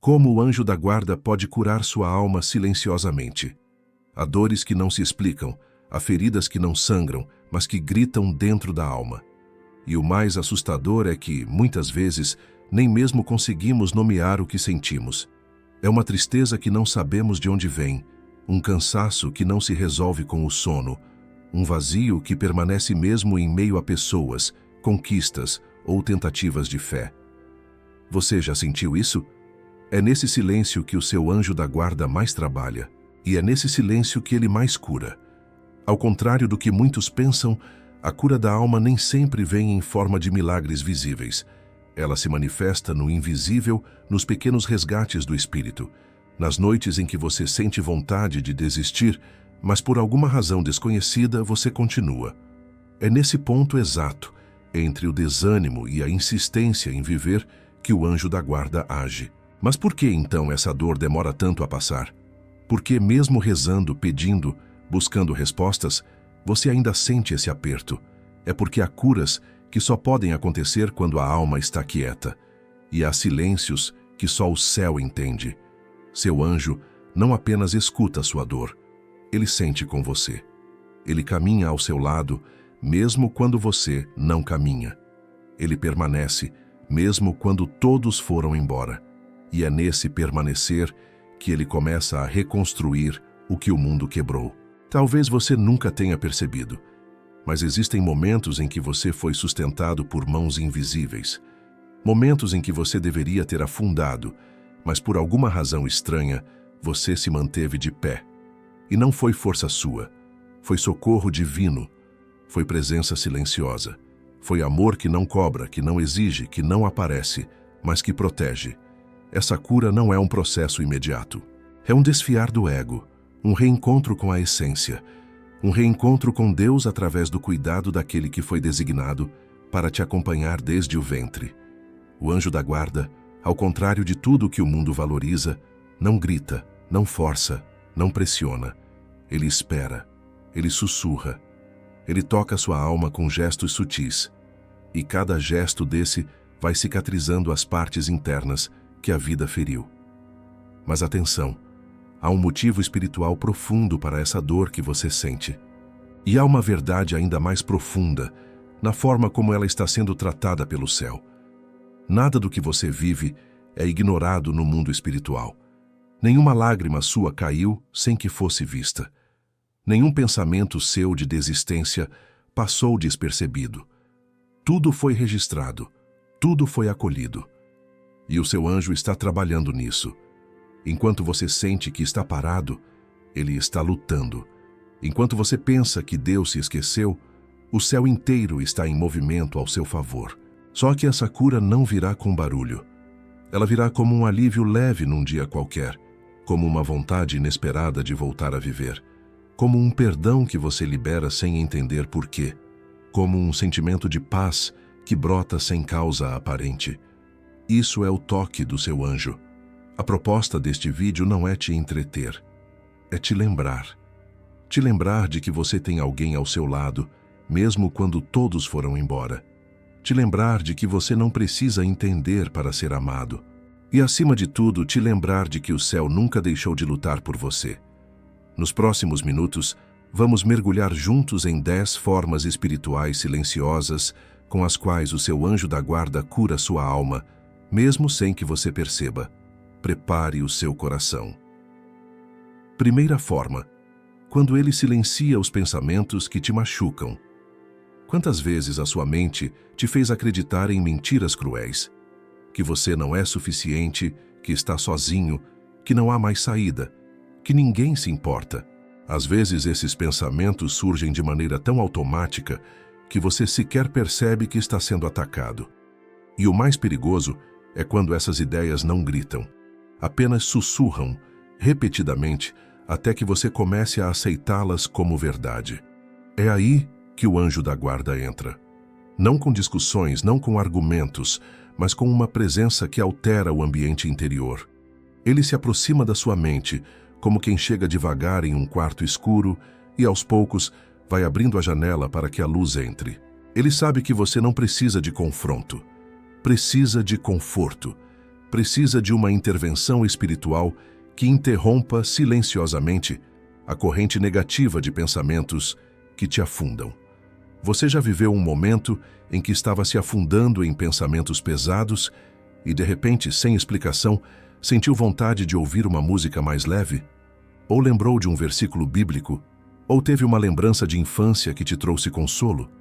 Como o anjo da guarda pode curar sua alma silenciosamente. Há dores que não se explicam, há feridas que não sangram, mas que gritam dentro da alma. E o mais assustador é que, muitas vezes, nem mesmo conseguimos nomear o que sentimos. É uma tristeza que não sabemos de onde vem, um cansaço que não se resolve com o sono, um vazio que permanece mesmo em meio a pessoas, conquistas ou tentativas de fé. Você já sentiu isso? É nesse silêncio que o seu anjo da guarda mais trabalha, e é nesse silêncio que ele mais cura. Ao contrário do que muitos pensam, a cura da alma nem sempre vem em forma de milagres visíveis. Ela se manifesta no invisível, nos pequenos resgates do espírito, nas noites em que você sente vontade de desistir, mas por alguma razão desconhecida você continua. É nesse ponto exato, entre o desânimo e a insistência em viver, que o anjo da guarda age. Mas por que então essa dor demora tanto a passar? Porque mesmo rezando, pedindo, buscando respostas, você ainda sente esse aperto. É porque há curas que só podem acontecer quando a alma está quieta, e há silêncios que só o céu entende. Seu anjo não apenas escuta sua dor, ele sente com você. Ele caminha ao seu lado, mesmo quando você não caminha. Ele permanece, mesmo quando todos foram embora. E é nesse permanecer que ele começa a reconstruir o que o mundo quebrou. Talvez você nunca tenha percebido, mas existem momentos em que você foi sustentado por mãos invisíveis. Momentos em que você deveria ter afundado, mas por alguma razão estranha, você se manteve de pé. E não foi força sua, foi socorro divino, foi presença silenciosa, foi amor que não cobra, que não exige, que não aparece, mas que protege. Essa cura não é um processo imediato. É um desfiar do ego, um reencontro com a essência, um reencontro com Deus através do cuidado daquele que foi designado para te acompanhar desde o ventre. O anjo da guarda, ao contrário de tudo que o mundo valoriza, não grita, não força, não pressiona. Ele espera, ele sussurra, ele toca sua alma com gestos sutis, e cada gesto desse vai cicatrizando as partes internas que a vida feriu. Mas atenção, há um motivo espiritual profundo para essa dor que você sente. E há uma verdade ainda mais profunda na forma como ela está sendo tratada pelo céu. Nada do que você vive é ignorado no mundo espiritual. Nenhuma lágrima sua caiu sem que fosse vista. Nenhum pensamento seu de desistência passou despercebido. Tudo foi registrado, tudo foi acolhido. E o seu anjo está trabalhando nisso. Enquanto você sente que está parado, ele está lutando. Enquanto você pensa que Deus se esqueceu, o céu inteiro está em movimento ao seu favor. Só que essa cura não virá com barulho. Ela virá como um alívio leve num dia qualquer, como uma vontade inesperada de voltar a viver, como um perdão que você libera sem entender por quê, como um sentimento de paz que brota sem causa aparente. Isso é o toque do seu anjo. A proposta deste vídeo não é te entreter, é te lembrar. Te lembrar de que você tem alguém ao seu lado, mesmo quando todos foram embora. Te lembrar de que você não precisa entender para ser amado. E, acima de tudo, te lembrar de que o céu nunca deixou de lutar por você. Nos próximos minutos, vamos mergulhar juntos em 10 formas espirituais silenciosas com as quais o seu anjo da guarda cura sua alma, mesmo sem que você perceba. Prepare o seu coração. Primeira forma, quando ele silencia os pensamentos que te machucam. Quantas vezes a sua mente te fez acreditar em mentiras cruéis? Que você não é suficiente, que está sozinho, que não há mais saída, que ninguém se importa. Às vezes esses pensamentos surgem de maneira tão automática que você sequer percebe que está sendo atacado. E o mais perigoso é quando essas ideias não gritam, apenas sussurram, repetidamente, até que você comece a aceitá-las como verdade. É aí que o anjo da guarda entra. Não com discussões, não com argumentos, mas com uma presença que altera o ambiente interior. Ele se aproxima da sua mente, como quem chega devagar em um quarto escuro e, aos poucos, vai abrindo a janela para que a luz entre. Ele sabe que você não precisa de confronto. Precisa de conforto. precisa de uma intervenção espiritual que interrompa silenciosamente a corrente negativa de pensamentos que te afundam. Você já viveu um momento em que estava se afundando em pensamentos pesados e, de repente, sem explicação, sentiu vontade de ouvir uma música mais leve? Ou lembrou de um versículo bíblico? Ou teve uma lembrança de infância que te trouxe consolo?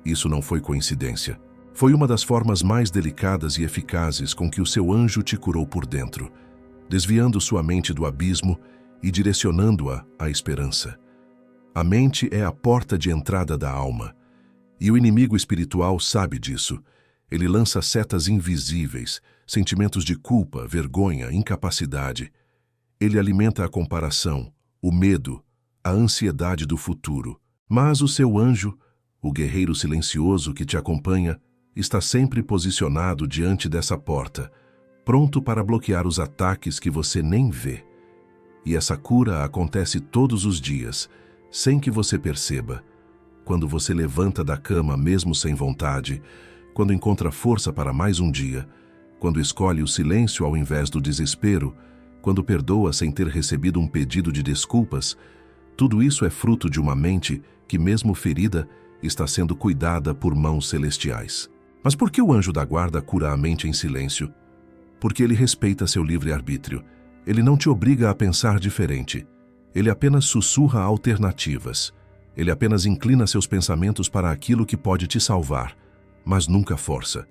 Isso não foi coincidência. Foi uma das formas mais delicadas e eficazes com que o seu anjo te curou por dentro, desviando sua mente do abismo e direcionando-a à esperança. A mente é a porta de entrada da alma, e o inimigo espiritual sabe disso. Ele lança setas invisíveis, sentimentos de culpa, vergonha, incapacidade. Ele alimenta a comparação, o medo, a ansiedade do futuro. Mas o seu anjo, o guerreiro silencioso que te acompanha, está sempre posicionado diante dessa porta, pronto para bloquear os ataques que você nem vê. E essa cura acontece todos os dias, sem que você perceba. Quando você levanta da cama mesmo sem vontade, quando encontra força para mais um dia, quando escolhe o silêncio ao invés do desespero, quando perdoa sem ter recebido um pedido de desculpas, tudo isso é fruto de uma mente que, mesmo ferida, está sendo cuidada por mãos celestiais. Mas por que o anjo da guarda cura a mente em silêncio? Porque ele respeita seu livre-arbítrio. Ele não te obriga a pensar diferente. Ele apenas sussurra alternativas. Ele apenas inclina seus pensamentos para aquilo que pode te salvar, mas nunca força.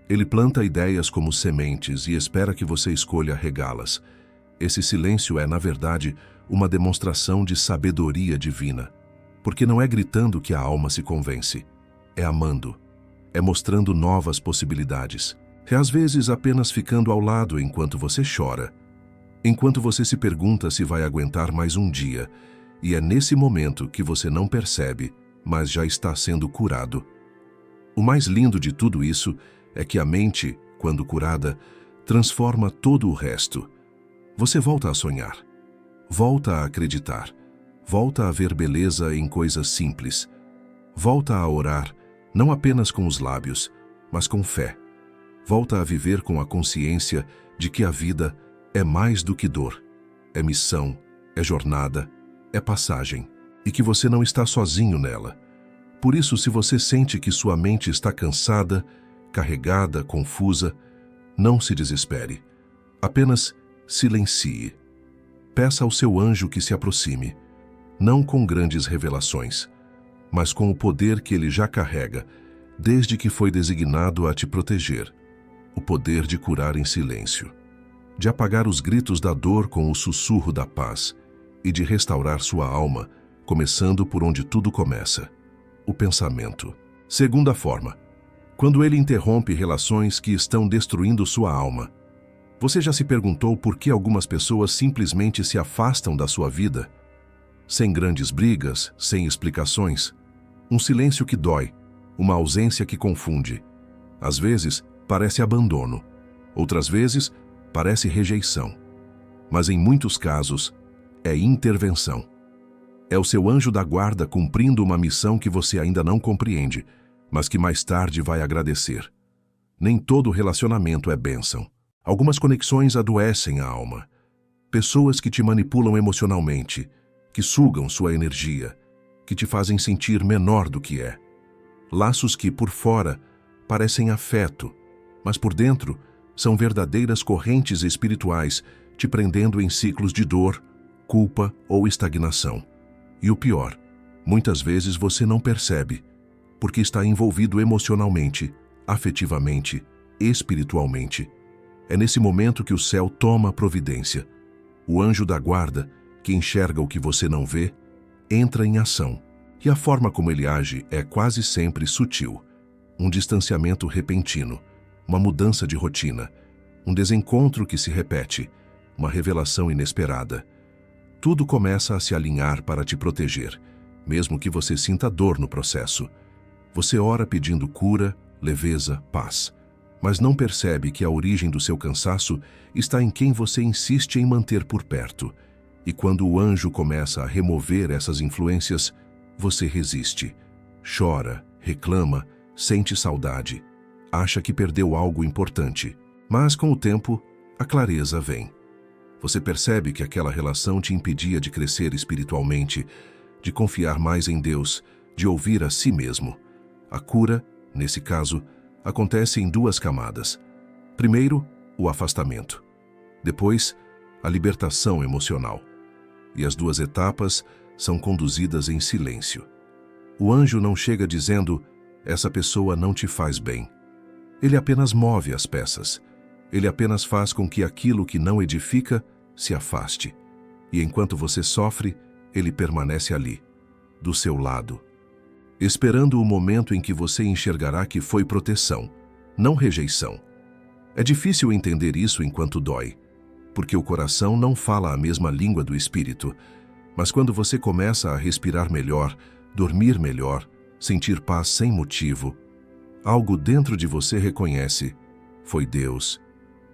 Ele planta ideias como sementes e espera que você escolha regá-las. Esse silêncio é, na verdade, uma demonstração de sabedoria divina. Porque não é gritando que a alma se convence. É amando. É mostrando novas possibilidades. É às vezes apenas ficando ao lado enquanto você chora. Enquanto você se pergunta se vai aguentar mais um dia. E é nesse momento que você não percebe, mas já está sendo curado. O mais lindo de tudo isso é que a mente, quando curada, transforma todo o resto. Você volta a sonhar. Volta a acreditar. Volta a ver beleza em coisas simples. Volta a orar, não apenas com os lábios, mas com fé. Volta a viver com a consciência de que a vida é mais do que dor. É missão, é jornada, é passagem, e que você não está sozinho nela. Por isso, se você sente que sua mente está cansada, carregada, confusa, não se desespere. Apenas silencie. Peça ao seu anjo que se aproxime, não com grandes revelações, mas com o poder que ele já carrega, desde que foi designado a te proteger. O poder de curar em silêncio, de apagar os gritos da dor com o sussurro da paz e de restaurar sua alma, começando por onde tudo começa, o pensamento. Segunda forma, quando ele interrompe relações que estão destruindo sua alma. Você já se perguntou por que algumas pessoas simplesmente se afastam da sua vida? Sem grandes brigas, sem explicações. Um silêncio que dói, uma ausência que confunde. Às vezes, parece abandono. Outras vezes, parece rejeição. Mas em muitos casos, é intervenção. É o seu anjo da guarda cumprindo uma missão que você ainda não compreende, mas que mais tarde vai agradecer. Nem todo relacionamento é bênção. Algumas conexões adoecem a alma. Pessoas que te manipulam emocionalmente, que sugam sua energia, que te fazem sentir menor do que é. Laços que, por fora, parecem afeto, mas por dentro são verdadeiras correntes espirituais te prendendo em ciclos de dor, culpa ou estagnação. E o pior, muitas vezes você não percebe, porque está envolvido emocionalmente, afetivamente, espiritualmente. É nesse momento que o céu toma providência. O anjo da guarda, que enxerga o que você não vê, entra em ação. E a forma como ele age é quase sempre sutil. Um distanciamento repentino, uma mudança de rotina, um desencontro que se repete, uma revelação inesperada. Tudo começa a se alinhar para te proteger, mesmo que você sinta dor no processo. Você ora pedindo cura, leveza, paz, mas não percebe que a origem do seu cansaço está em quem você insiste em manter por perto. E quando o anjo começa a remover essas influências, você resiste, chora, reclama, sente saudade, acha que perdeu algo importante. Mas, com o tempo, a clareza vem. Você percebe que aquela relação te impedia de crescer espiritualmente, de confiar mais em Deus, de ouvir a si mesmo. A cura, nesse caso, acontece em duas camadas. Primeiro, o afastamento. Depois, a libertação emocional. E as duas etapas são conduzidas em silêncio. O anjo não chega dizendo, essa pessoa não te faz bem. Ele apenas move as peças. Ele apenas faz com que aquilo que não edifica se afaste. E enquanto você sofre, ele permanece ali, do seu lado, esperando o momento em que você enxergará que foi proteção, não rejeição. É difícil entender isso enquanto dói, porque o coração não fala a mesma língua do espírito, mas quando você começa a respirar melhor, dormir melhor, sentir paz sem motivo, algo dentro de você reconhece, foi Deus,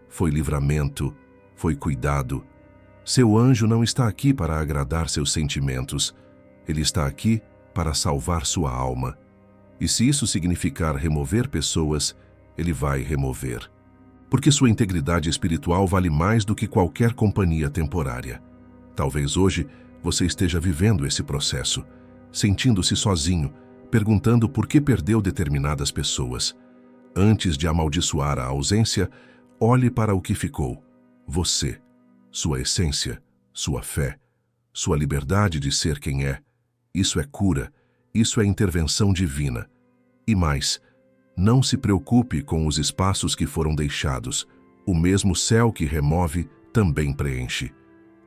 foi livramento, foi cuidado. Seu anjo não está aqui para agradar seus sentimentos, ele está aqui para salvar sua alma. E se isso significar remover pessoas, ele vai remover. Porque sua integridade espiritual vale mais do que qualquer companhia temporária. Talvez hoje você esteja vivendo esse processo, sentindo-se sozinho, perguntando por que perdeu determinadas pessoas. Antes de amaldiçoar a ausência, olhe para o que ficou. Você, sua essência, sua fé, sua liberdade de ser quem é. Isso é cura, isso é intervenção divina. E mais, não se preocupe com os espaços que foram deixados. O mesmo céu que remove também preenche.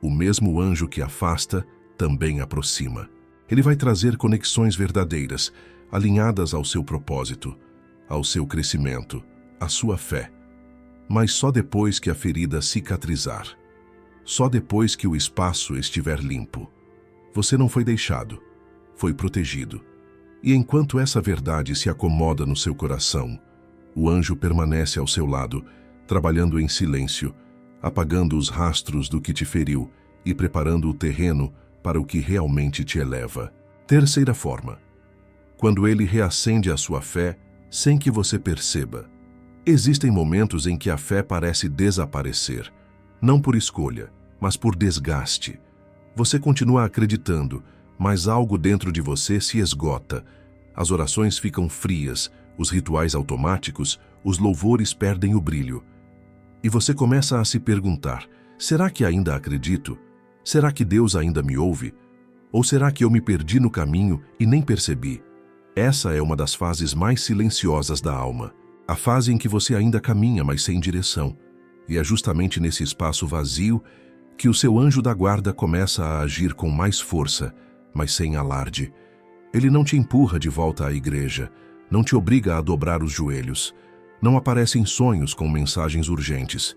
O mesmo anjo que afasta também aproxima. Ele vai trazer conexões verdadeiras, alinhadas ao seu propósito, ao seu crescimento, à sua fé. Mas só depois que a ferida cicatrizar. Só depois que o espaço estiver limpo. Você não foi deixado, foi protegido. E enquanto essa verdade se acomoda no seu coração, o anjo permanece ao seu lado, trabalhando em silêncio, apagando os rastros do que te feriu e preparando o terreno para o que realmente te eleva. Terceira forma. Quando ele reacende a sua fé sem que você perceba. Existem momentos em que a fé parece desaparecer, não por escolha, mas por desgaste. Você continua acreditando, mas algo dentro de você se esgota. As orações ficam frias, os rituais automáticos, os louvores perdem o brilho. E você começa a se perguntar, será que ainda acredito? Será que Deus ainda me ouve? Ou será que eu me perdi no caminho e nem percebi? Essa é uma das fases mais silenciosas da alma. A fase em que você ainda caminha, mas sem direção. E é justamente nesse espaço vazio que o seu anjo da guarda começa a agir com mais força, mas sem alarde. Ele não te empurra de volta à igreja, não te obriga a dobrar os joelhos, não aparece em sonhos com mensagens urgentes.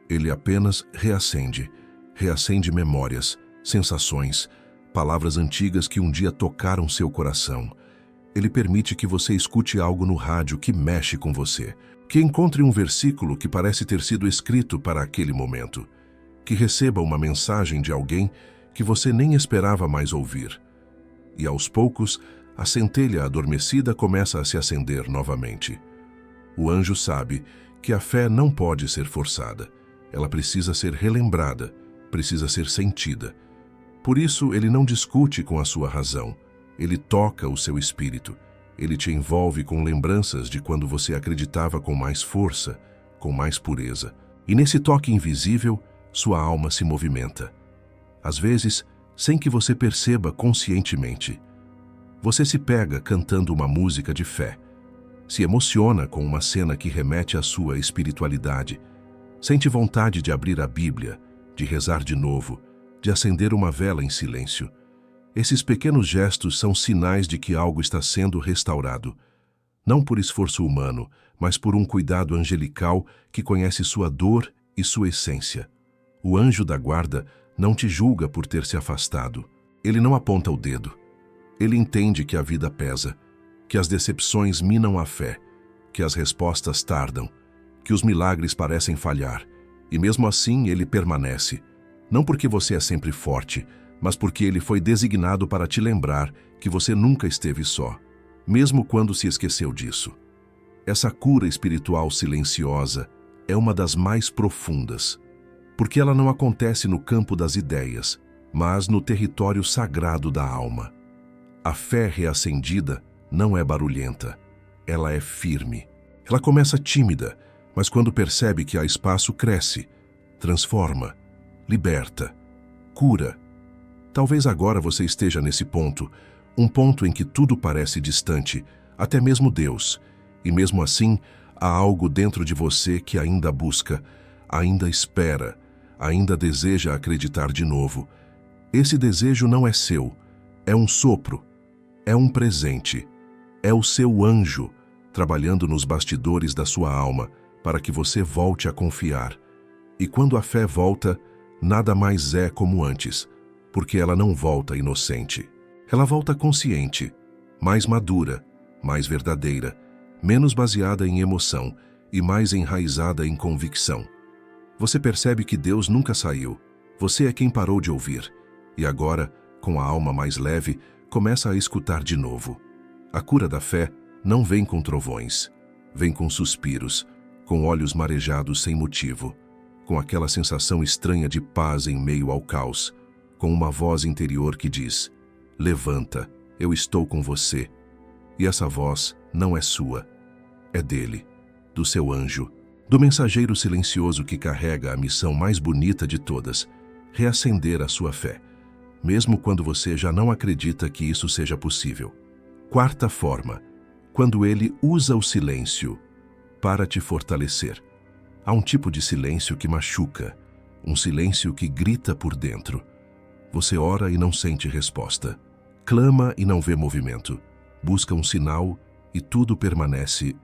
Ele apenas reacende memórias, sensações, palavras antigas que um dia tocaram seu coração. Ele permite que você escute algo no rádio que mexe com você, que encontre um versículo que parece ter sido escrito para aquele momento, que receba uma mensagem de alguém que você nem esperava mais ouvir. E aos poucos, a centelha adormecida começa a se acender novamente. O anjo sabe que a fé não pode ser forçada. Ela precisa ser relembrada, precisa ser sentida. Por isso, ele não discute com a sua razão. Ele toca o seu espírito. Ele te envolve com lembranças de quando você acreditava com mais força, com mais pureza. E nesse toque invisível, sua alma se movimenta. Às vezes, sem que você perceba conscientemente. Você se pega cantando uma música de fé. Se emociona com uma cena que remete à sua espiritualidade. Sente vontade de abrir a Bíblia, de rezar de novo, de acender uma vela em silêncio. Esses pequenos gestos são sinais de que algo está sendo restaurado. Não por esforço humano, mas por um cuidado angelical que conhece sua dor e sua essência. O anjo da guarda não te julga por ter se afastado. Ele não aponta o dedo. Ele entende que a vida pesa, que as decepções minam a fé, que as respostas tardam, que os milagres parecem falhar. E mesmo assim ele permanece. Não porque você é sempre forte, mas porque ele foi designado para te lembrar que você nunca esteve só, mesmo quando se esqueceu disso. Essa cura espiritual silenciosa, é uma das mais profundas, porque ela não acontece no campo das ideias, mas no território sagrado da alma. A fé reacendida não é barulhenta, ela é firme. Ela começa tímida, mas quando percebe que há espaço, cresce, transforma, liberta, cura. Talvez agora você esteja nesse ponto, um ponto em que tudo parece distante, até mesmo Deus, e mesmo assim há algo dentro de você que ainda busca, ainda espera, ainda deseja acreditar de novo. Esse desejo não é seu, é um sopro, é um presente, é o seu anjo trabalhando nos bastidores da sua alma para que você volte a confiar. E quando a fé volta, nada mais é como antes, porque ela não volta inocente. Ela volta consciente, mais madura, mais verdadeira, menos baseada em emoção e mais enraizada em convicção. Você percebe que Deus nunca saiu, você é quem parou de ouvir, e agora, com a alma mais leve, começa a escutar de novo. A cura da fé não vem com trovões, vem com suspiros, com olhos marejados sem motivo, com aquela sensação estranha de paz em meio ao caos, com uma voz interior que diz: levanta, eu estou com você. E essa voz não é sua, é dele, do seu anjo, do mensageiro silencioso que carrega a missão mais bonita de todas, reacender a sua fé, mesmo quando você já não acredita que isso seja possível. Quarta forma, quando ele usa o silêncio para te fortalecer. Há um tipo de silêncio que machuca, um silêncio que grita por dentro. Você ora e não sente resposta, clama e não vê movimento, busca um sinal e tudo permanece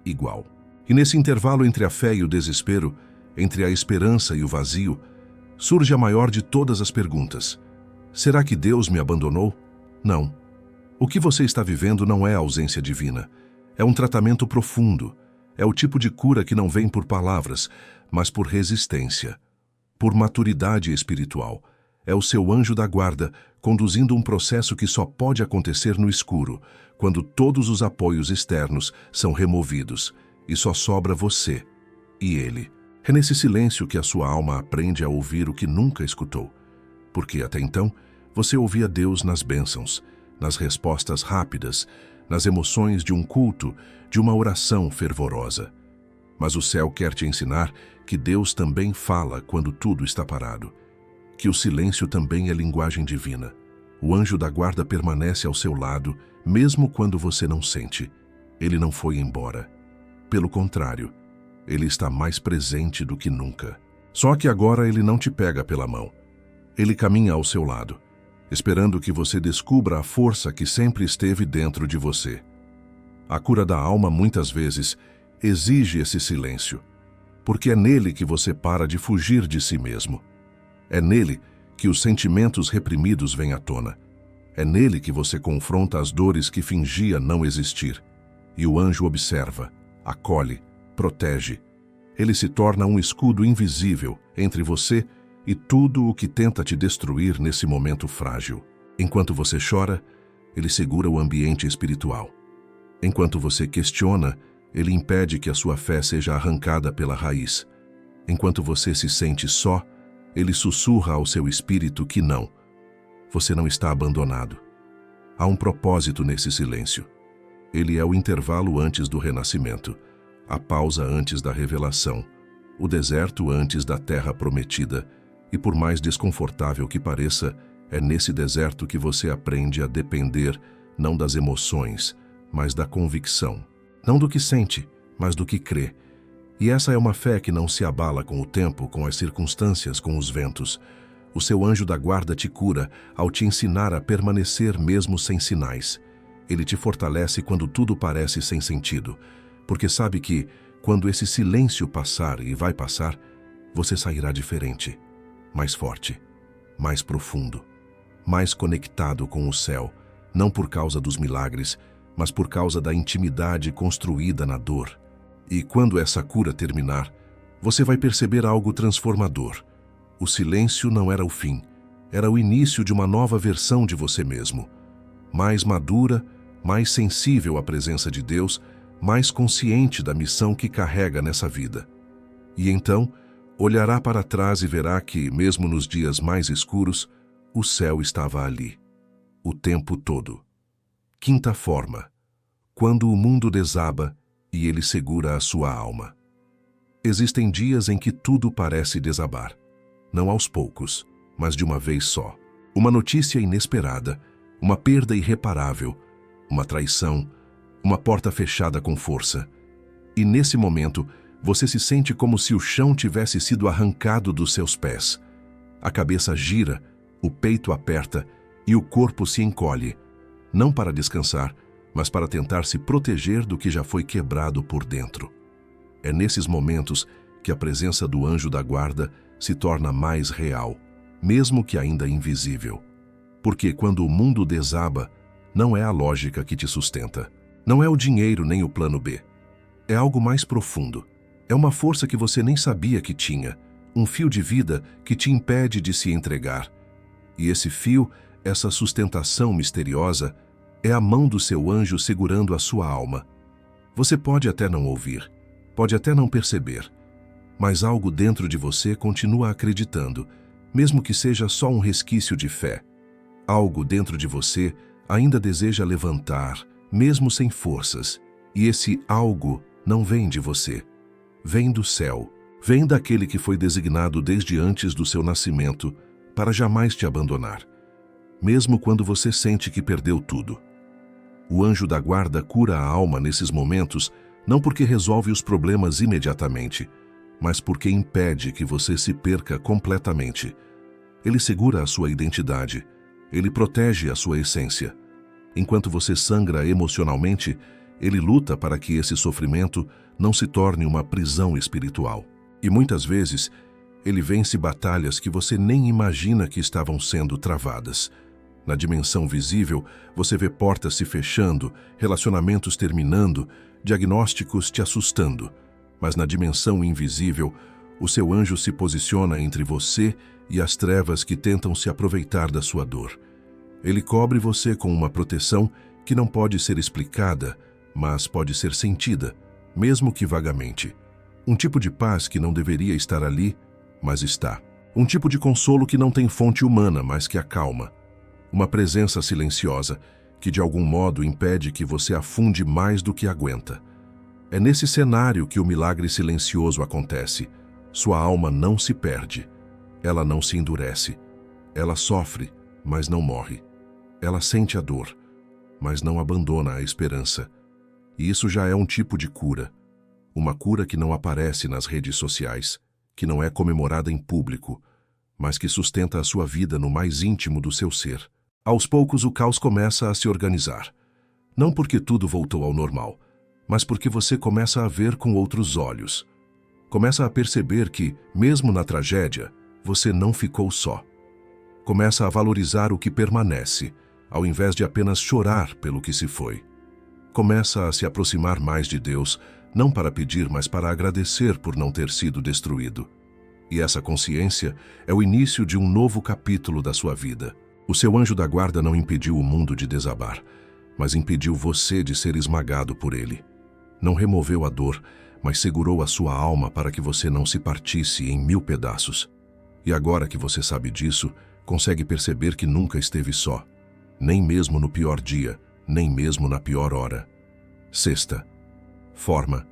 igual. E nesse intervalo entre a fé e o desespero, entre a esperança e o vazio, surge a maior de todas as perguntas. Será que Deus me abandonou? Não. O que você está vivendo não é ausência divina. É um tratamento profundo. É o tipo de cura que não vem por palavras, mas por resistência, por maturidade espiritual. É o seu anjo da guarda conduzindo um processo que só pode acontecer no escuro, quando todos os apoios externos são removidos e só sobra você e ele. É nesse silêncio que a sua alma aprende a ouvir o que nunca escutou, porque até então você ouvia Deus nas bênçãos, nas respostas rápidas, nas emoções de um culto, de uma oração fervorosa. Mas o céu quer te ensinar que Deus também fala quando tudo está parado, que o silêncio também é linguagem divina. O anjo da guarda permanece ao seu lado, mesmo quando você não sente. Ele não foi embora. Pelo contrário, ele está mais presente do que nunca. Só que agora ele não te pega pela mão. Ele caminha ao seu lado, esperando que você descubra a força que sempre esteve dentro de você. A cura da alma, muitas vezes, exige esse silêncio, porque é nele que você para de fugir de si mesmo. É nele que os sentimentos reprimidos vêm à tona. É nele que você confronta as dores que fingia não existir. E o anjo observa, acolhe, protege. Ele se torna um escudo invisível entre você e tudo o que tenta te destruir nesse momento frágil. Enquanto você chora, ele segura o ambiente espiritual. Enquanto você questiona, ele impede que a sua fé seja arrancada pela raiz. Enquanto você se sente só, ele sussurra ao seu espírito que não. Você não está abandonado. Há um propósito nesse silêncio. Ele é o intervalo antes do renascimento, a pausa antes da revelação, o deserto antes da terra prometida. E por mais desconfortável que pareça, é nesse deserto que você aprende a depender não das emoções, mas da convicção. Não do que sente, mas do que crê. E essa é uma fé que não se abala com o tempo, com as circunstâncias, com os ventos. O seu anjo da guarda te cura ao te ensinar a permanecer mesmo sem sinais. Ele te fortalece quando tudo parece sem sentido, porque sabe que, quando esse silêncio passar e vai passar, você sairá diferente. Mais forte, mais profundo, mais conectado com o céu, não por causa dos milagres, mas por causa da intimidade construída na dor. E quando essa cura terminar, você vai perceber algo transformador. O silêncio não era o fim, era o início de uma nova versão de você mesmo. Mais madura, mais sensível à presença de Deus, mais consciente da missão que carrega nessa vida. E então, olhará para trás e verá que, mesmo nos dias mais escuros, o céu estava ali, o tempo todo. Quinta forma: quando o mundo desaba e ele segura a sua alma. Existem dias em que tudo parece desabar, não aos poucos, mas de uma vez só. Uma notícia inesperada, uma perda irreparável, uma traição, uma porta fechada com força. E nesse momento, você se sente como se o chão tivesse sido arrancado dos seus pés. A cabeça gira, o peito aperta e o corpo se encolhe, não para descansar, mas para tentar se proteger do que já foi quebrado por dentro. É nesses momentos que a presença do anjo da guarda se torna mais real, mesmo que ainda invisível. Porque quando o mundo desaba, não é a lógica que te sustenta. Não é o dinheiro nem o plano B. É algo mais profundo. É uma força que você nem sabia que tinha, um fio de vida que te impede de se entregar. E esse fio, essa sustentação misteriosa, é a mão do seu anjo segurando a sua alma. Você pode até não ouvir, pode até não perceber, mas algo dentro de você continua acreditando, mesmo que seja só um resquício de fé. Algo dentro de você ainda deseja levantar, mesmo sem forças, e esse algo não vem de você. Vem do céu, vem daquele que foi designado desde antes do seu nascimento para jamais te abandonar, mesmo quando você sente que perdeu tudo. O anjo da guarda cura a alma nesses momentos, não porque resolve os problemas imediatamente, mas porque impede que você se perca completamente. Ele segura a sua identidade, ele protege a sua essência. Enquanto você sangra emocionalmente, ele luta para que esse sofrimento não se torne uma prisão espiritual. E muitas vezes, ele vence batalhas que você nem imagina que estavam sendo travadas. Na dimensão visível, você vê portas se fechando, relacionamentos terminando, diagnósticos te assustando. Mas na dimensão invisível, o seu anjo se posiciona entre você e as trevas que tentam se aproveitar da sua dor. Ele cobre você com uma proteção que não pode ser explicada, mas pode ser sentida, mesmo que vagamente. Um tipo de paz que não deveria estar ali, mas está. Um tipo de consolo que não tem fonte humana, mas que acalma. Uma presença silenciosa que de algum modo impede que você afunde mais do que aguenta. É nesse cenário que o milagre silencioso acontece. Sua alma não se perde. Ela não se endurece. Ela sofre, mas não morre. Ela sente a dor, mas não abandona a esperança. E isso já é um tipo de cura. Uma cura que não aparece nas redes sociais, que não é comemorada em público, mas que sustenta a sua vida no mais íntimo do seu ser. Aos poucos o caos começa a se organizar. Não porque tudo voltou ao normal, mas porque você começa a ver com outros olhos. Começa a perceber que, mesmo na tragédia, você não ficou só. Começa a valorizar o que permanece, ao invés de apenas chorar pelo que se foi. Começa a se aproximar mais de Deus, não para pedir, mas para agradecer por não ter sido destruído. E essa consciência é o início de um novo capítulo da sua vida. O seu anjo da guarda não impediu o mundo de desabar, mas impediu você de ser esmagado por ele. Não removeu a dor, mas segurou a sua alma para que você não se partisse em 1000 pedaços. E agora que você sabe disso, consegue perceber que nunca esteve só. Nem mesmo no pior dia, nem mesmo na pior hora. Sexta forma: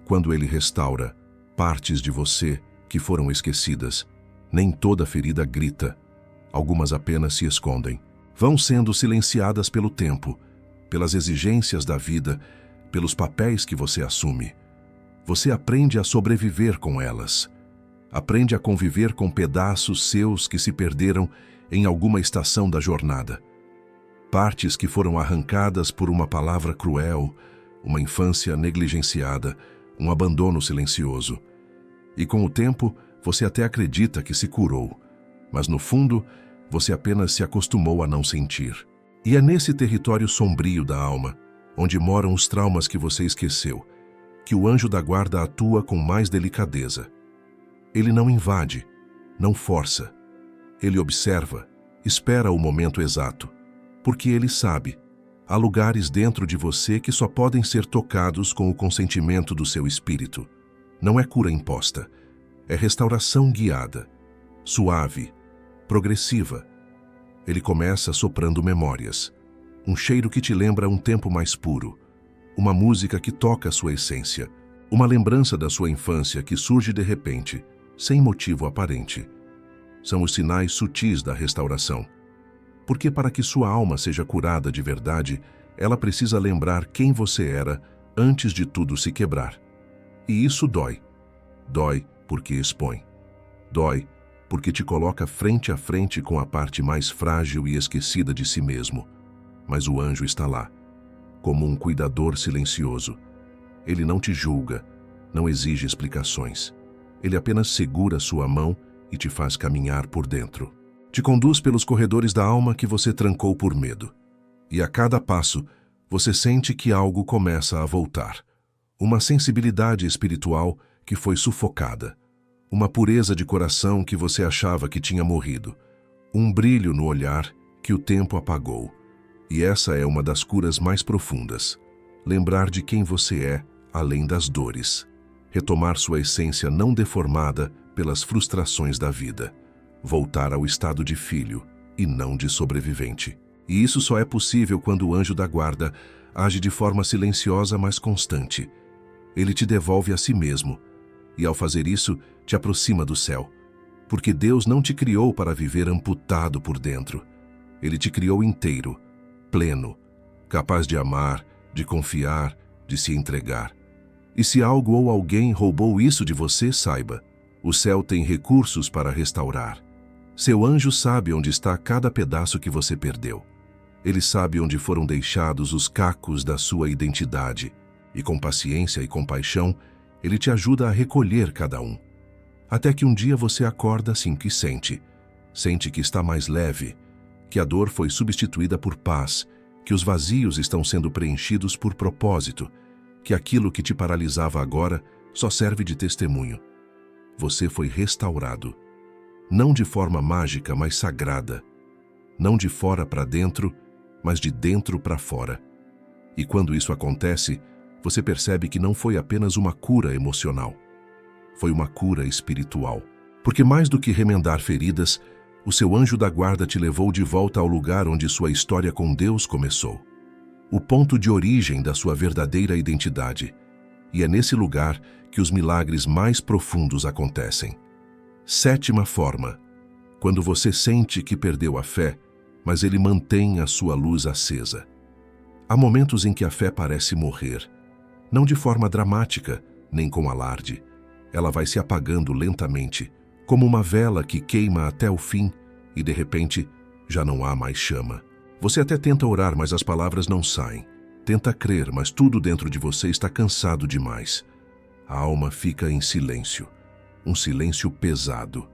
quando ele restaura partes de você que foram esquecidas. Nem toda ferida grita. Algumas apenas se escondem. Vão sendo silenciadas pelo tempo, pelas exigências da vida, pelos papéis que você assume. Você aprende a sobreviver com elas. Aprende a conviver com pedaços seus que se perderam em alguma estação da jornada. Partes que foram arrancadas por uma palavra cruel, uma infância negligenciada, um abandono silencioso. E com o tempo, você até acredita que se curou, mas no fundo, você apenas se acostumou a não sentir. E é nesse território sombrio da alma, onde moram os traumas que você esqueceu, que o anjo da guarda atua com mais delicadeza. Ele não invade, não força. Ele observa, espera o momento exato, porque ele sabe, há lugares dentro de você que só podem ser tocados com o consentimento do seu espírito. Não é cura imposta. É restauração guiada, suave, progressiva. Ele começa soprando memórias. Um cheiro que te lembra um tempo mais puro. Uma música que toca a sua essência. Uma lembrança da sua infância que surge de repente, sem motivo aparente. São os sinais sutis da restauração. Porque para que sua alma seja curada de verdade, ela precisa lembrar quem você era antes de tudo se quebrar. E isso dói. Dói porque expõe. Dói porque te coloca frente a frente com a parte mais frágil e esquecida de si mesmo. Mas o anjo está lá, como um cuidador silencioso. Ele não te julga, não exige explicações. Ele apenas segura sua mão e te faz caminhar por dentro. Te conduz pelos corredores da alma que você trancou por medo. E a cada passo, você sente que algo começa a voltar. Uma sensibilidade espiritual que foi sufocada. Uma pureza de coração que você achava que tinha morrido. Um brilho no olhar que o tempo apagou. E essa é uma das curas mais profundas. Lembrar de quem você é, além das dores. Retomar sua essência não deformada pelas frustrações da vida. Voltar ao estado de filho e não de sobrevivente. E isso só é possível quando o anjo da guarda age de forma silenciosa, mas constante. Ele te devolve a si mesmo. E ao fazer isso, te aproxima do céu. Porque Deus não te criou para viver amputado por dentro. Ele te criou inteiro, pleno, capaz de amar, de confiar, de se entregar. E se algo ou alguém roubou isso de você, saiba, o céu tem recursos para restaurar. Seu anjo sabe onde está cada pedaço que você perdeu. Ele sabe onde foram deixados os cacos da sua identidade. E com paciência e compaixão, ele te ajuda a recolher cada um. Até que um dia você acorda assim que sente. Sente que está mais leve, que a dor foi substituída por paz, que os vazios estão sendo preenchidos por propósito, que aquilo que te paralisava agora só serve de testemunho. Você foi restaurado. Não de forma mágica, mas sagrada. Não de fora para dentro, mas de dentro para fora. E quando isso acontece, você percebe que não foi apenas uma cura emocional. Foi uma cura espiritual. Porque mais do que remendar feridas, o seu anjo da guarda te levou de volta ao lugar onde sua história com Deus começou. O ponto de origem da sua verdadeira identidade. E é nesse lugar que os milagres mais profundos acontecem. Sétima forma. Quando você sente que perdeu a fé, mas ele mantém a sua luz acesa. Há momentos em que a fé parece morrer. Não de forma dramática, nem com alarde. Ela vai se apagando lentamente, como uma vela que queima até o fim e, de repente, já não há mais chama. Você até tenta orar, mas as palavras não saem. Tenta crer, mas tudo dentro de você está cansado demais. A alma fica em silêncio. Um silêncio pesado.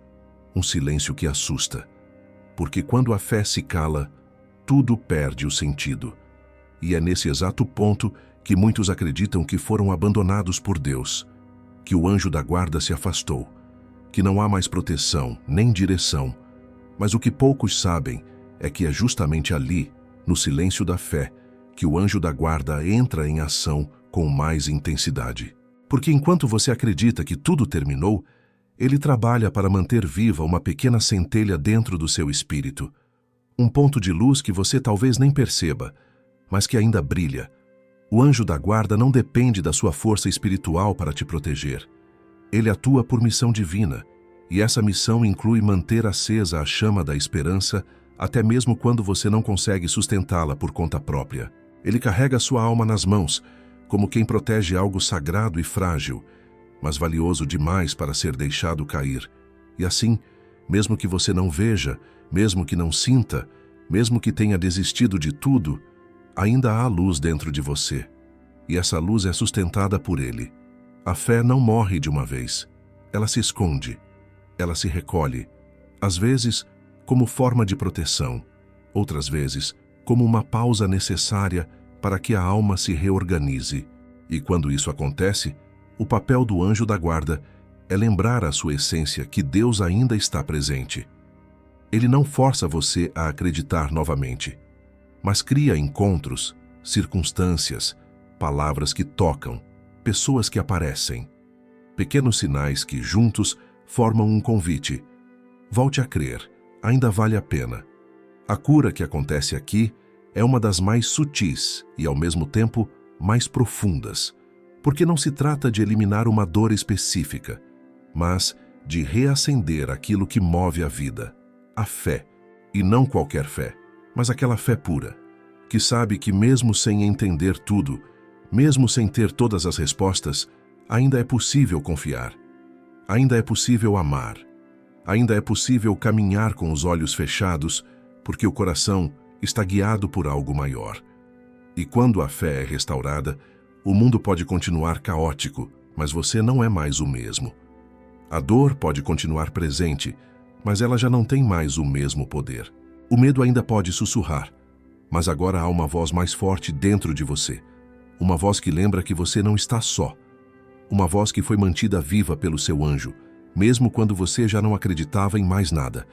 Um silêncio que assusta. Porque quando a fé se cala, tudo perde o sentido. E é nesse exato ponto que muitos acreditam que foram abandonados por Deus, que o anjo da guarda se afastou, que não há mais proteção, nem direção. Mas o que poucos sabem é que é justamente ali, no silêncio da fé, que o anjo da guarda entra em ação com mais intensidade. Porque enquanto você acredita que tudo terminou, ele trabalha para manter viva uma pequena centelha dentro do seu espírito. Um ponto de luz que você talvez nem perceba, mas que ainda brilha. O anjo da guarda não depende da sua força espiritual para te proteger. Ele atua por missão divina, e essa missão inclui manter acesa a chama da esperança até mesmo quando você não consegue sustentá-la por conta própria. Ele carrega sua alma nas mãos, como quem protege algo sagrado e frágil, mas valioso demais para ser deixado cair. E assim, mesmo que você não veja, mesmo que não sinta, mesmo que tenha desistido de tudo, ainda há luz dentro de você. E essa luz é sustentada por ele. A fé não morre de uma vez. Ela se esconde. Ela se recolhe. Às vezes, como forma de proteção. Outras vezes, como uma pausa necessária para que a alma se reorganize. E quando isso acontece, o papel do anjo da guarda é lembrar à sua essência que Deus ainda está presente. Ele não força você a acreditar novamente, mas cria encontros, circunstâncias, palavras que tocam, pessoas que aparecem. Pequenos sinais que, juntos, formam um convite. Volte a crer, ainda vale a pena. A cura que acontece aqui é uma das mais sutis e, ao mesmo tempo, mais profundas, porque não se trata de eliminar uma dor específica, mas de reacender aquilo que move a vida, a fé, e não qualquer fé, mas aquela fé pura, que sabe que mesmo sem entender tudo, mesmo sem ter todas as respostas, ainda é possível confiar, ainda é possível amar, ainda é possível caminhar com os olhos fechados, porque o coração está guiado por algo maior. E quando a fé é restaurada, o mundo pode continuar caótico, mas você não é mais o mesmo. A dor pode continuar presente, mas ela já não tem mais o mesmo poder. O medo ainda pode sussurrar, mas agora há uma voz mais forte dentro de você. Uma voz que lembra que você não está só. Uma voz que foi mantida viva pelo seu anjo, mesmo quando você já não acreditava em mais nada.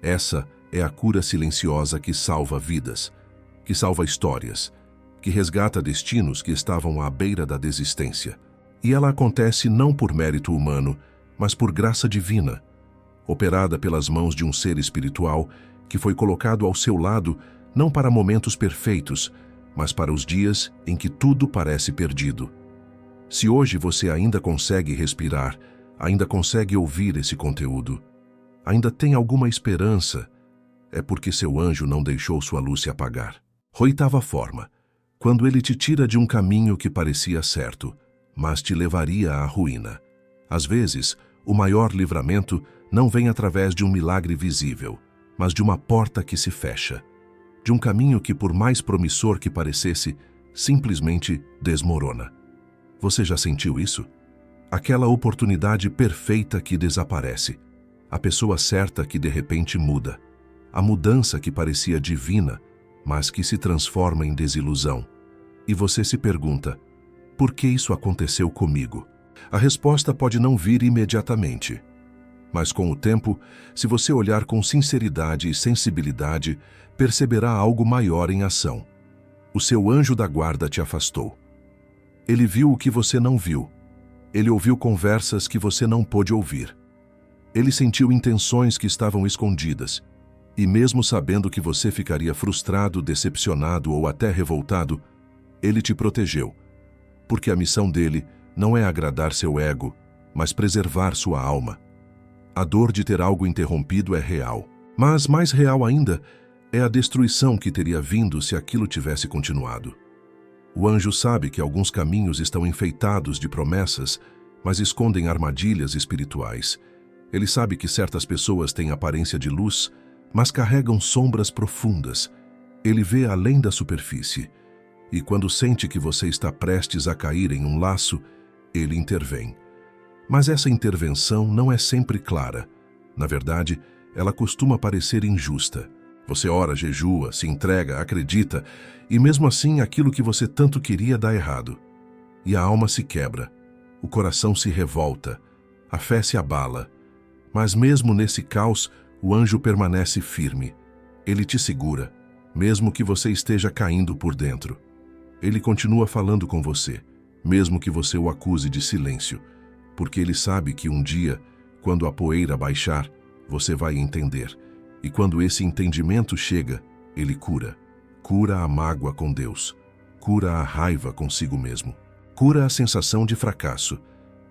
Essa é a cura silenciosa que salva vidas, que salva histórias, que resgata destinos que estavam à beira da desistência. E ela acontece não por mérito humano, mas por graça divina, operada pelas mãos de um ser espiritual que foi colocado ao seu lado não para momentos perfeitos, mas para os dias em que tudo parece perdido. Se hoje você ainda consegue respirar, ainda consegue ouvir esse conteúdo, ainda tem alguma esperança, é porque seu anjo não deixou sua luz se apagar. Oitava forma, quando ele te tira de um caminho que parecia certo, mas te levaria à ruína. Às vezes, o maior livramento não vem através de um milagre visível, mas de uma porta que se fecha, de um caminho que, por mais promissor que parecesse, simplesmente desmorona. Você já sentiu isso? Aquela oportunidade perfeita que desaparece, a pessoa certa que de repente muda, a mudança que parecia divina, mas que se transforma em desilusão. E você se pergunta, por que isso aconteceu comigo? A resposta pode não vir imediatamente. Mas com o tempo, se você olhar com sinceridade e sensibilidade, perceberá algo maior em ação. O seu anjo da guarda te afastou. Ele viu o que você não viu. Ele ouviu conversas que você não pôde ouvir. Ele sentiu intenções que estavam escondidas. E mesmo sabendo que você ficaria frustrado, decepcionado ou até revoltado, ele te protegeu. Porque a missão dele não é agradar seu ego, mas preservar sua alma. A dor de ter algo interrompido é real, mas mais real ainda é a destruição que teria vindo se aquilo tivesse continuado. O anjo sabe que alguns caminhos estão enfeitados de promessas, mas escondem armadilhas espirituais. Ele sabe que certas pessoas têm aparência de luz, mas carregam sombras profundas. Ele vê além da superfície. E quando sente que você está prestes a cair em um laço, ele intervém. Mas essa intervenção não é sempre clara. Na verdade, ela costuma parecer injusta. Você ora, jejua, se entrega, acredita, e mesmo assim aquilo que você tanto queria dá errado. E a alma se quebra, o coração se revolta, a fé se abala. Mas mesmo nesse caos, o anjo permanece firme. Ele te segura, mesmo que você esteja caindo por dentro. Ele continua falando com você, mesmo que você o acuse de silêncio, porque ele sabe que um dia, quando a poeira baixar, você vai entender. E quando esse entendimento chega, ele cura. Cura a mágoa com Deus. Cura a raiva consigo mesmo. Cura a sensação de fracasso,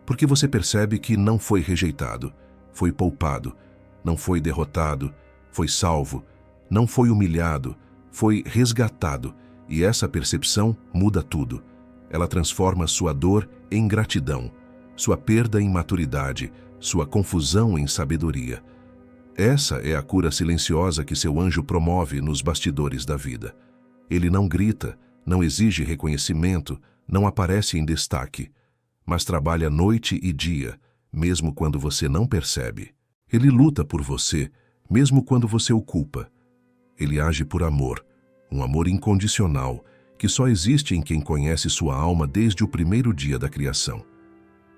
porque você percebe que não foi rejeitado, foi poupado, não foi derrotado, foi salvo, não foi humilhado, foi resgatado. E essa percepção muda tudo. Ela transforma sua dor em gratidão, sua perda em maturidade, sua confusão em sabedoria. Essa é a cura silenciosa que seu anjo promove nos bastidores da vida. Ele não grita, não exige reconhecimento, não aparece em destaque, mas trabalha noite e dia, mesmo quando você não percebe. Ele luta por você, mesmo quando você o culpa. Ele age por amor, um amor incondicional, que só existe em quem conhece sua alma desde o primeiro dia da criação.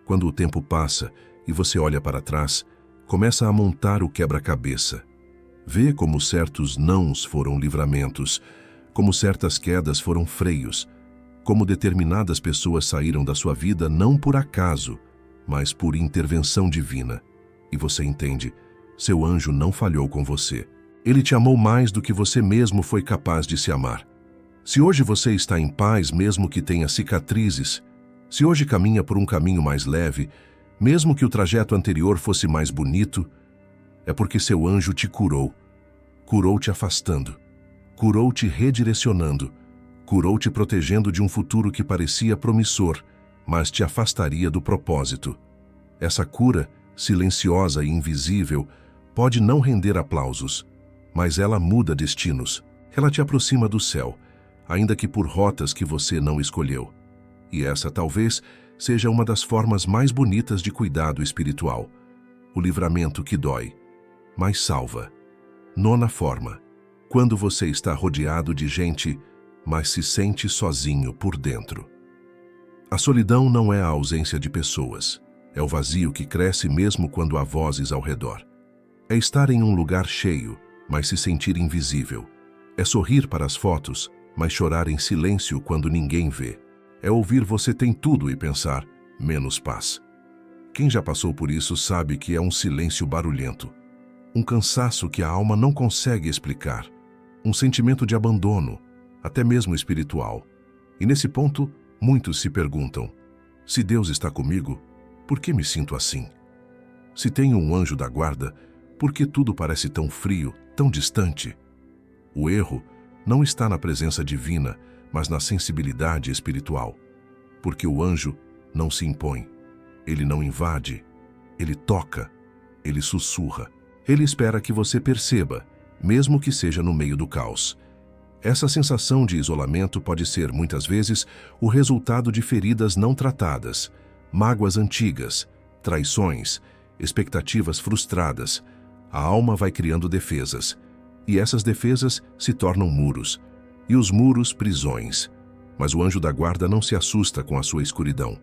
Quando o tempo passa e você olha para trás, começa a montar o quebra-cabeça. Vê como certos nãos foram livramentos, como certas quedas foram freios, como determinadas pessoas saíram da sua vida não por acaso, mas por intervenção divina. E você entende, seu anjo não falhou com você. Ele te amou mais do que você mesmo foi capaz de se amar. Se hoje você está em paz, mesmo que tenha cicatrizes, se hoje caminha por um caminho mais leve, mesmo que o trajeto anterior fosse mais bonito, é porque seu anjo te curou. Curou te afastando, curou te redirecionando, curou te protegendo de um futuro que parecia promissor, mas te afastaria do propósito. Essa cura, silenciosa e invisível, pode não render aplausos, mas ela muda destinos. Ela te aproxima do céu, ainda que por rotas que você não escolheu. E essa talvez seja uma das formas mais bonitas de cuidado espiritual. O livramento que dói, mas salva. Nona forma: quando você está rodeado de gente, mas se sente sozinho por dentro. A solidão não é a ausência de pessoas. É o vazio que cresce mesmo quando há vozes ao redor. É estar em um lugar cheio, mas se sentir invisível. É sorrir para as fotos, mas chorar em silêncio quando ninguém vê. É ouvir "você tem tudo" e pensar "menos paz". Quem já passou por isso sabe que é um silêncio barulhento. Um cansaço que a alma não consegue explicar. Um sentimento de abandono, até mesmo espiritual. E nesse ponto, muitos se perguntam: se Deus está comigo, por que me sinto assim? Se tenho um anjo da guarda, por que tudo parece tão frio, tão distante? O erro não está na presença divina, mas na sensibilidade espiritual. Porque o anjo não se impõe, ele não invade, ele toca, ele sussurra. Ele espera que você perceba, mesmo que seja no meio do caos. Essa sensação de isolamento pode ser, muitas vezes, o resultado de feridas não tratadas, mágoas antigas, traições, expectativas frustradas. A alma vai criando defesas, e essas defesas se tornam muros, e os muros prisões. Mas o anjo da guarda não se assusta com a sua escuridão.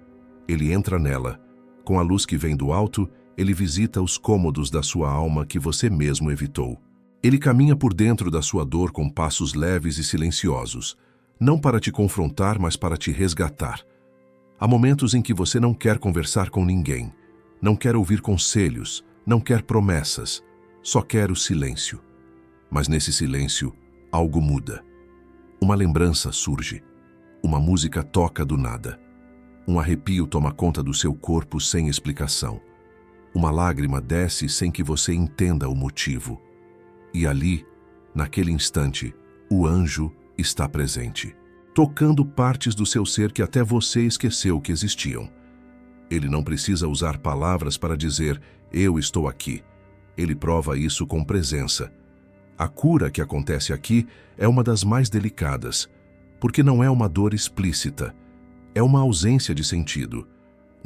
Ele entra nela. Com a luz que vem do alto, ele visita os cômodos da sua alma que você mesmo evitou. Ele caminha por dentro da sua dor com passos leves e silenciosos, não para te confrontar, mas para te resgatar. Há momentos em que você não quer conversar com ninguém, não quer ouvir conselhos, não quer promessas, só quer o silêncio. Mas nesse silêncio, algo muda. Uma lembrança surge, uma música toca do nada, um arrepio toma conta do seu corpo sem explicação. Uma lágrima desce sem que você entenda o motivo. E ali, naquele instante, o anjo está presente, tocando partes do seu ser que até você esqueceu que existiam. Ele não precisa usar palavras para dizer "eu estou aqui". Ele prova isso com presença. A cura que acontece aqui é uma das mais delicadas, porque não é uma dor explícita, é uma ausência de sentido,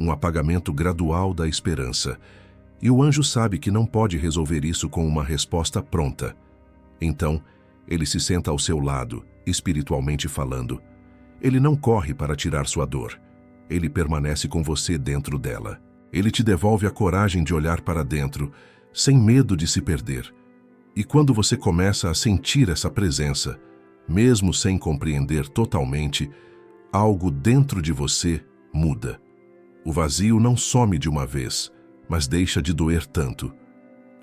um apagamento gradual da esperança. E o anjo sabe que não pode resolver isso com uma resposta pronta. Então, ele se senta ao seu lado, espiritualmente falando. Ele não corre para tirar sua dor. Ele permanece com você dentro dela. Ele te devolve a coragem de olhar para dentro, sem medo de se perder. E quando você começa a sentir essa presença, mesmo sem compreender totalmente, algo dentro de você muda. O vazio não some de uma vez, mas deixa de doer tanto.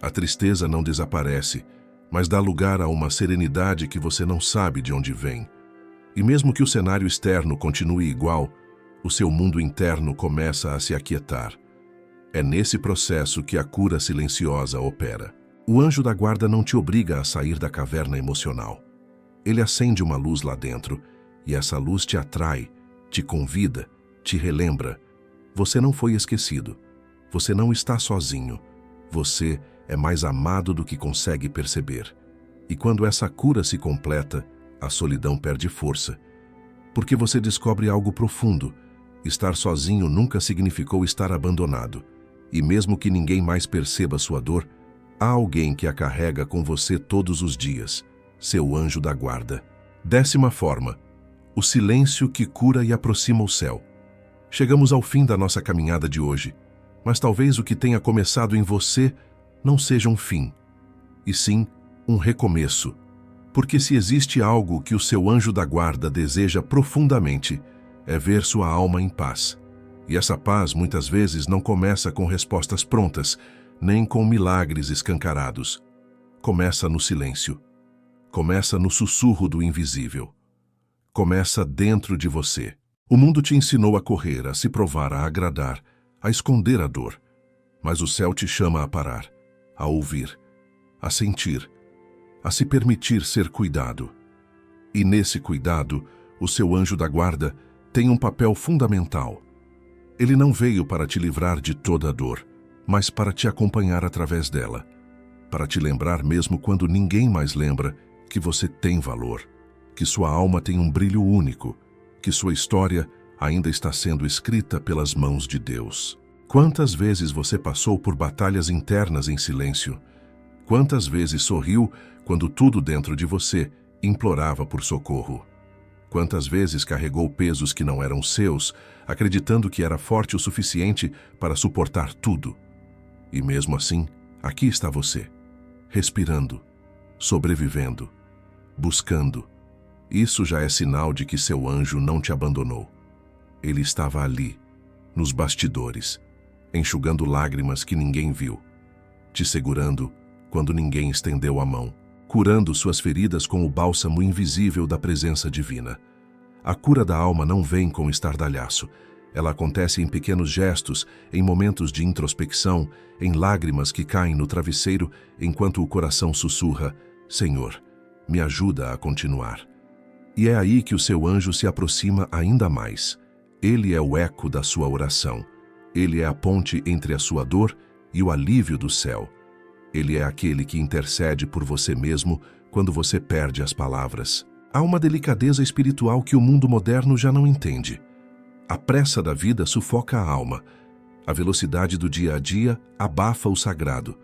A tristeza não desaparece, mas dá lugar a uma serenidade que você não sabe de onde vem. E mesmo que o cenário externo continue igual, o seu mundo interno começa a se aquietar. É nesse processo que a cura silenciosa opera. O anjo da guarda não te obriga a sair da caverna emocional. Ele acende uma luz lá dentro, e essa luz te atrai, te convida, te relembra. Você não foi esquecido. Você não está sozinho. Você é mais amado do que consegue perceber. E quando essa cura se completa, a solidão perde força. Porque você descobre algo profundo. Estar sozinho nunca significou estar abandonado. E mesmo que ninguém mais perceba sua dor, há alguém que a carrega com você todos os dias, seu anjo da guarda. 10ª forma: o silêncio que cura e aproxima o céu. Chegamos ao fim da nossa caminhada de hoje. Mas talvez o que tenha começado em você não seja um fim, e sim um recomeço. Porque se existe algo que o seu anjo da guarda deseja profundamente, é ver sua alma em paz. E essa paz muitas vezes não começa com respostas prontas, nem com milagres escancarados. Começa no silêncio. Começa no sussurro do invisível. Começa dentro de você. O mundo te ensinou a correr, a se provar, a agradar, a esconder a dor. Mas o céu te chama a parar, a ouvir, a sentir, a se permitir ser cuidado. E nesse cuidado, o seu anjo da guarda tem um papel fundamental. Ele não veio para te livrar de toda a dor, mas para te acompanhar através dela, para te lembrar mesmo quando ninguém mais lembra que você tem valor, que sua alma tem um brilho único, que sua história ainda está sendo escrita pelas mãos de Deus. Quantas vezes você passou por batalhas internas em silêncio? Quantas vezes sorriu quando tudo dentro de você implorava por socorro? Quantas vezes carregou pesos que não eram seus, acreditando que era forte o suficiente para suportar tudo? E mesmo assim, aqui está você, respirando, sobrevivendo, buscando. Isso já é sinal de que seu anjo não te abandonou. Ele estava ali, nos bastidores, enxugando lágrimas que ninguém viu, te segurando quando ninguém estendeu a mão, curando suas feridas com o bálsamo invisível da presença divina. A cura da alma não vem com estardalhaço. Ela acontece em pequenos gestos, em momentos de introspecção, em lágrimas que caem no travesseiro enquanto o coração sussurra: Senhor, me ajuda a continuar. E é aí que o seu anjo se aproxima ainda mais. Ele é o eco da sua oração. Ele é a ponte entre a sua dor e o alívio do céu. Ele é aquele que intercede por você mesmo quando você perde as palavras. Há uma delicadeza espiritual que o mundo moderno já não entende. A pressa da vida sufoca a alma. A velocidade do dia a dia abafa o sagrado.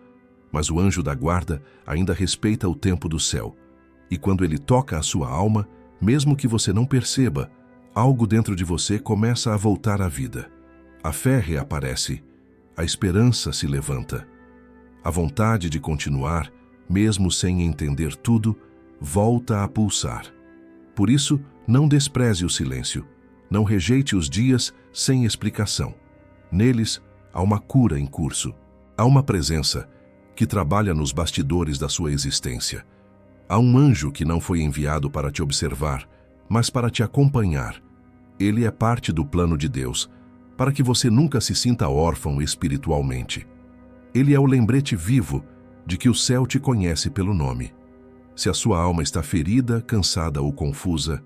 Mas o anjo da guarda ainda respeita o tempo do céu. E quando ele toca a sua alma, mesmo que você não perceba, algo dentro de você começa a voltar à vida. A fé reaparece, a esperança se levanta. A vontade de continuar, mesmo sem entender tudo, volta a pulsar. Por isso, não despreze o silêncio. Não rejeite os dias sem explicação. Neles, há uma cura em curso. Há uma presença que trabalha nos bastidores da sua existência. Há um anjo que não foi enviado para te observar, mas para te acompanhar. Ele é parte do plano de Deus, para que você nunca se sinta órfão espiritualmente. Ele é o lembrete vivo de que o céu te conhece pelo nome. Se a sua alma está ferida, cansada ou confusa,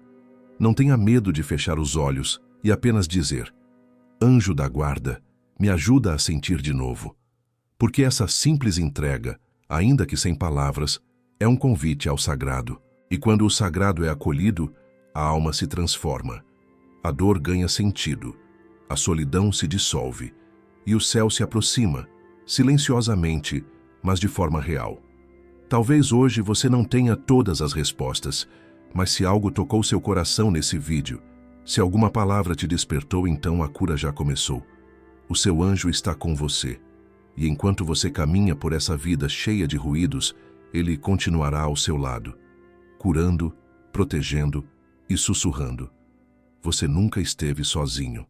não tenha medo de fechar os olhos e apenas dizer: Anjo da guarda, me ajuda a sentir de novo. Porque essa simples entrega, ainda que sem palavras, é um convite ao sagrado. E quando o sagrado é acolhido, a alma se transforma. A dor ganha sentido, a solidão se dissolve e o céu se aproxima, silenciosamente, mas de forma real. Talvez hoje você não tenha todas as respostas, mas se algo tocou seu coração nesse vídeo, se alguma palavra te despertou, então a cura já começou. O seu anjo está com você, e enquanto você caminha por essa vida cheia de ruídos, ele continuará ao seu lado, curando, protegendo e sussurrando. Você nunca esteve sozinho.